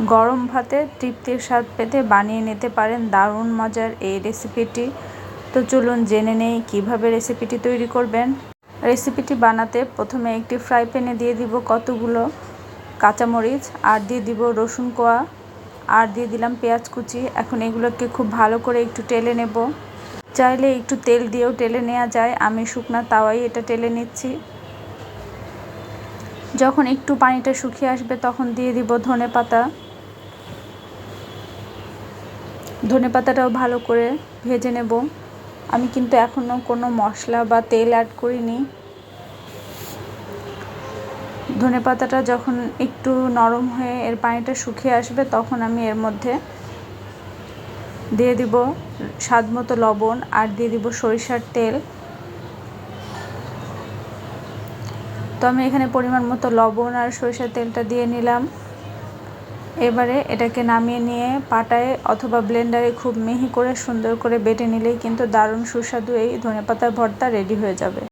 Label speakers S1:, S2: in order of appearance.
S1: গরম ভাতে তৃপ্তির স্বাদ পেতে বানিয়ে নিতে পারেন দারুণ মজার এই রেসিপিটি। তো চলুন জেনে নেই কিভাবে রেসিপিটি তৈরি করবেন। রেসিপিটি বানাতে প্রথমে একটি ফ্রাই প্যানে দিয়ে দিব কতগুলো কাঁচামরিচ, আর দিয়ে দিব রসুন কোয়া, আর দিয়ে দিলাম পেঁয়াজ কুচি। এখন এগুলোকে খুব ভালো করে একটু টেলে নেব। চাইলে একটু তেল দিয়েও টেলে নেওয়া যায়, আমি শুকনা তাওয়াই এটা টেলে নিচ্ছি। যখন একটু পানিটা শুকিয়ে আসবে তখন দিয়ে দিব ধনেপাতা। ধনেপাতাটাও ভালো করে ভেজে নেব। আমি কিন্তু এখনও কোনো মশলা বা তেল অ্যাড করিনি। ধনেপাতাটা যখন একটু নরম হয়ে এর পানিটা শুকিয়ে আসবে তখন আমি এর মধ্যে দিয়ে দিব স্বাদমতো লবণ, আর দিয়ে দিব সরিষার তেল। তো আমি এখানে পরিমাণ মতো লবণ আর সরিষার তেলটা দিয়ে নিলাম। এবারে এটাকে নামিয়ে নিয়ে পাটায় অথবা ব্লেন্ডারে খুব মিহি করে সুন্দর করে বেটে নিলেই কিন্তু দারুণ সুস্বাদু এই ধনেপাতার ভর্তা রেডি হয়ে যাবে।